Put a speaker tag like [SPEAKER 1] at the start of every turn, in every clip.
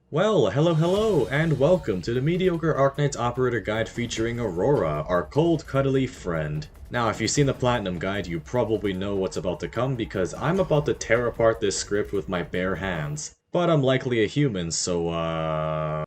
[SPEAKER 1] Well, hello, and welcome to the Mediocre Arknights Operator Guide featuring Aurora, our cold, cuddly friend. Now, if you've seen the Platinum Guide, you probably know what's about to come because I'm about to tear apart this script with my bare hands. But I'm likely a human, so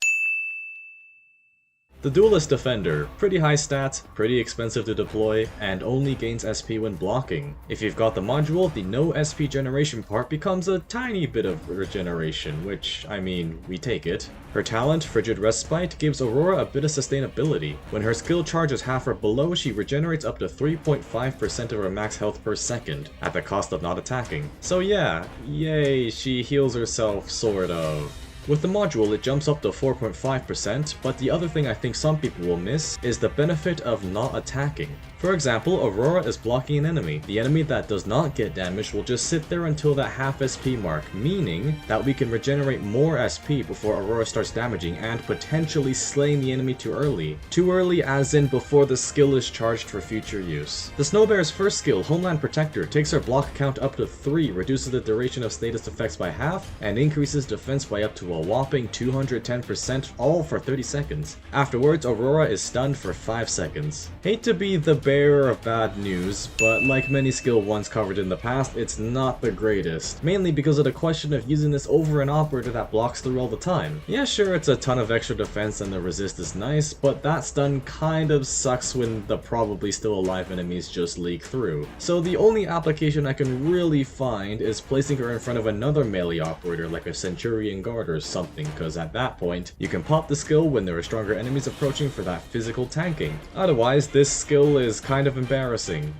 [SPEAKER 1] The Duelist Defender, pretty high stats, pretty expensive to deploy, and only gains SP when blocking. If you've got the module, the no SP generation part becomes a tiny bit of regeneration, which, I mean, we take it. Her talent, Frigid Respite, gives Aurora a bit of sustainability. When her skill charge is half or below, she regenerates up to 3.5% of her max health per second, at the cost of not attacking. So yeah, yay, she heals herself, sort of. With the module, it jumps up to 4.5%, but the other thing I think some people will miss is the benefit of not attacking. For example, Aurora is blocking an enemy. The enemy that does not get damaged will just sit there until that half SP mark, meaning that we can regenerate more SP before Aurora starts damaging and potentially slaying the enemy too early. Too early as in before the skill is charged for future use. The Snowbear's first skill, Homeland Protector, takes her block count up to 3, reduces the duration of status effects by half, and increases defense by up to a whopping 210%, all for 30 seconds. Afterwards, Aurora is stunned for 5 seconds. Hate to be the bearer of bad news, but like many skill 1s covered in the past, it's not the greatest. Mainly because of the question of using this over an operator that blocks through all the time. Yeah, sure, it's a ton of extra defense and the resist is nice, but that stun kind of sucks when the probably still alive enemies just leak through. So the only application I can really find is placing her in front of another melee operator like a Centurion Guard or something, because at that point, you can pop the skill when there are stronger enemies approaching for that physical tanking. Otherwise, this skill is kind of embarrassing.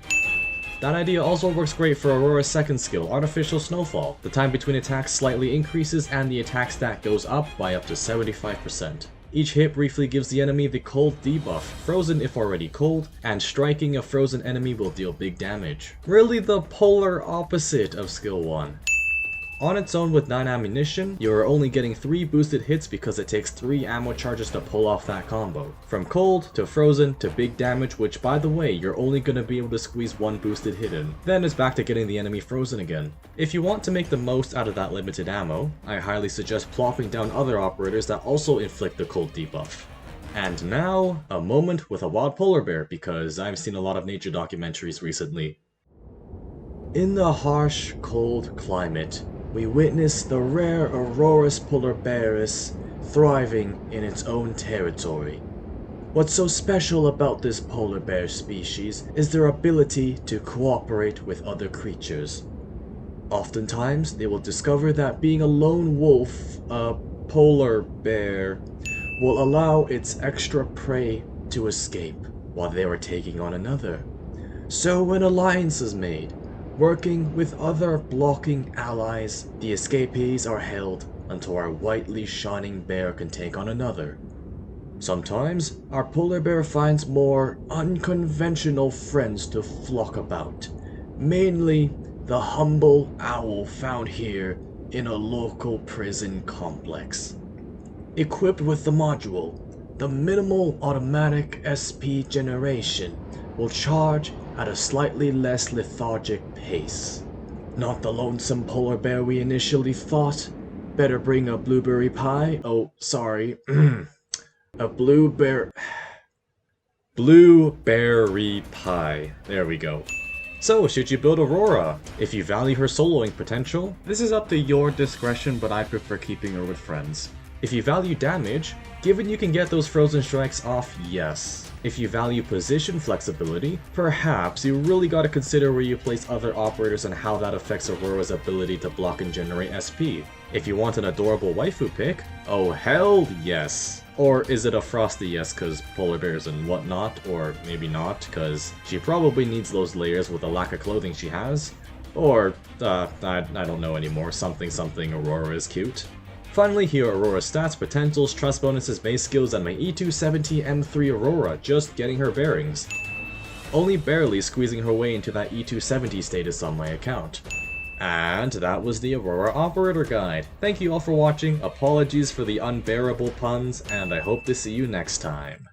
[SPEAKER 1] That idea also works great for Aurora's second skill, Artificial Snowfall. The time between attacks slightly increases and the attack stat goes up by up to 75%. Each hit briefly gives the enemy the cold debuff, frozen if already cold, and striking a frozen enemy will deal big damage. Really the polar opposite of skill 1. On its own with 9 ammunition, you are only getting 3 boosted hits because it takes 3 ammo charges to pull off that combo. From cold, to frozen, to big damage, which by the way, you're only going to be able to squeeze 1 boosted hit in. Then it's back to getting the enemy frozen again. If you want to make the most out of that limited ammo, I highly suggest plopping down other operators that also inflict the cold debuff. And now, a moment with a wild polar bear, because I've seen a lot of nature documentaries recently. In the harsh, cold climate, we witness the rare Aurora polariberis thriving in its own territory. What's so special about this polar bear species is their ability to cooperate with other creatures. Oftentimes, they will discover that being a lone wolf, a polar bear, will allow its extra prey to escape while they are taking on another. So an alliance is made. Working with other blocking allies, the escapees are held until our whitely shining bear can take on another. Sometimes, our polar bear finds more unconventional friends to flock about, mainly the humble owl found here in a local prison complex. Equipped with the module, the minimal automatic SP generation will charge at a slightly less lethargic pace. Not the lonesome polar bear we initially thought. Better bring a blueberry pie. Oh, sorry. A blueberry pie. There we go. So, should you build Aurora? If you value her soloing potential, this is up to your discretion, but I prefer keeping her with friends. If you value damage, given you can get those frozen strikes off, yes. If you value position flexibility, perhaps you really gotta consider where you place other operators and how that affects Aurora's ability to block and generate SP. If you want an adorable waifu pick, oh hell yes. Or is it a frosty yes cause polar bears and whatnot, or maybe not cause she probably needs those layers with the lack of clothing she has? Or, I don't know anymore, something Aurora is cute. Finally, here are Aurora's stats, potentials, trust bonuses, base skills, and my E270 M3 Aurora, just getting her bearings. Only barely squeezing her way into that E270 status on my account. And that was the Aurora Operator Guide. Thank you all for watching, apologies for the unbearable puns, and I hope to see you next time.